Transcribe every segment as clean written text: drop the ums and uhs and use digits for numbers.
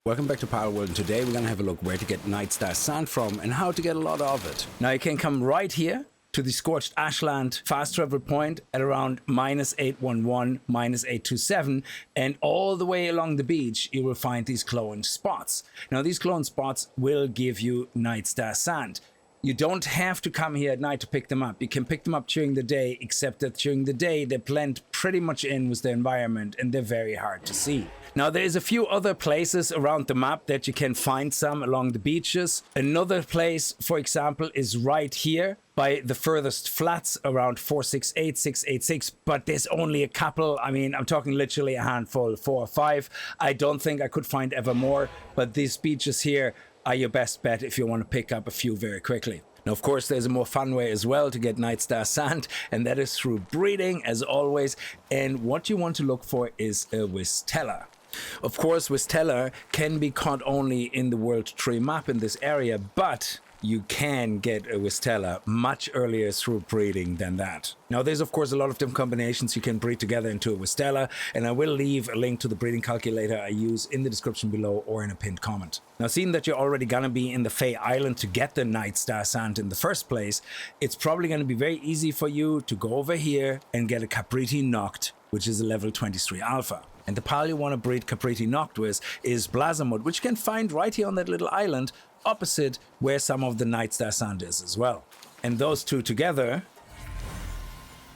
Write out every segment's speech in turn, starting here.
Welcome back to Palworld, and today we're going to have a look where to get Nightstar sand from and how to get a lot of it. Now you can come right here to the Scorched Ashland fast travel point at around -811, -827, and all the way along the beach you will find these glowing spots. Now these glowing spots will give you Nightstar sand. You don't have to come here at night to pick them up. You can pick them up during the day, except that during the day they blend pretty much in with the environment and they're very hard to see. Now there is a few other places around the map that you can find some along the beaches. Another place, for example, is right here by the furthest flats around 468, 686, but there's only a couple. I mean, I'm talking literally a handful, 4 or 5. I don't think I could find ever more, but these beaches here are your best bet if you want to pick up a few very quickly. Now, of course, there's a more fun way as well to get Nightstar sand, and that is through breeding, as always. And what you want to look for is a Winstella. Of course, Winstella can be caught only in the World Tree map in this area, but you can get a Winstella much earlier through breeding than that. Now, there's of course a lot of different combinations you can breed together into a Winstella, and I will leave a link to the breeding calculator I use in the description below or in a pinned comment. Now, seeing that you're already gonna be in the Fae Island to get the Nightstar sand in the first place, it's probably gonna be very easy for you to go over here and get a Capriti Noct, which is a level 23 alpha. And the pal you want to breed Capriti Noct with is Blazamut, which you can find right here on that little island opposite where some of the Nightstar sand is as well. And those two together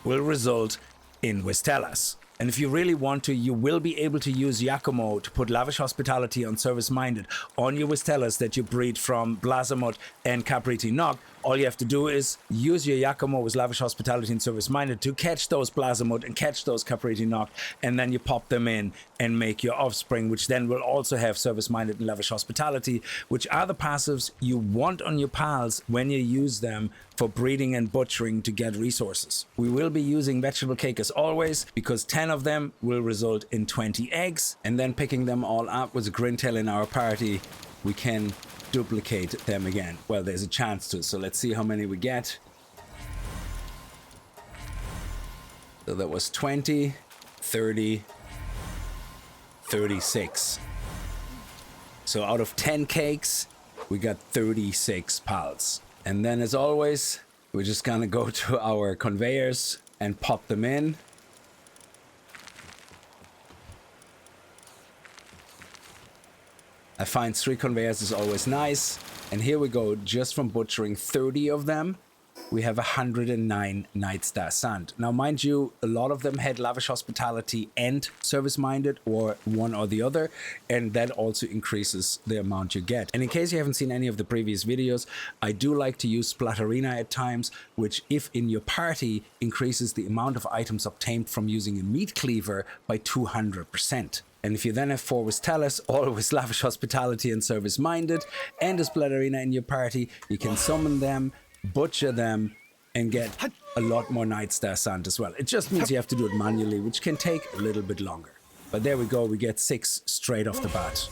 will result in Winstellas. And if you really want to, you will be able to use Giacomo to put Lavish Hospitality on Service Minded on your Winstellas that you breed from Blazamut and Capriti Noct. All you have to do is use your Giacomo with Lavish Hospitality and Service Minded to catch those Blazamut and catch those Capriti Noct, and then you pop them in and make your offspring, which then will also have Service Minded and Lavish Hospitality, which are the passives you want on your pals when you use them for breeding and butchering to get resources. We will be using Vegetable Cake as always, because 10 of them will result in 20 eggs, and then picking them all up with a Grintale in our party, we can duplicate them again. Well, there's a chance to, so let's see how many we get. So that was 20, 30, 36. So out of 10 cakes, we got 36 pals. And then as always, we're just gonna go to our conveyors and pop them in. I find 3 conveyors is always nice. And here we go, just from butchering 30 of them, we have 109 Nightstar sand. Now, mind you, a lot of them had Lavish Hospitality and Service Minded, or one or the other, and that also increases the amount you get. And in case you haven't seen any of the previous videos, I do like to use Splatterina at times, which, if in your party, increases the amount of items obtained from using a meat cleaver by 200%. And if you then have 4 Winstellas, all with Lavish Hospitality and Service Minded, and a Splatterina in your party, you can summon them, butcher them, and get a lot more Nightstar sand as well. It just means you have to do it manually, which can take a little bit longer. But there we go, we get 6 straight off the bat.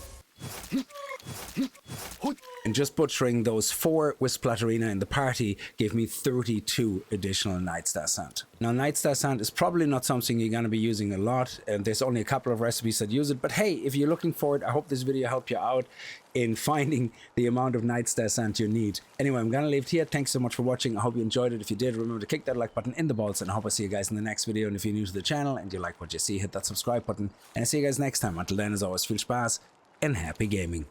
And just butchering those 4 with Splatterina in the party gave me 32 additional Nightstar sand. Now, Nightstar sand is probably not something you're going to be using a lot, and there's only a couple of recipes that use it. But hey, if you're looking for it, I hope this video helped you out in finding the amount of Nightstar sand you need. Anyway, I'm going to leave it here. Thanks so much for watching. I hope you enjoyed it. If you did, remember to kick that like button in the balls, and I hope I see you guys in the next video. And if you're new to the channel and you like what you see, hit that subscribe button. And I'll see you guys next time. Until then, as always, viel Spaß and happy gaming.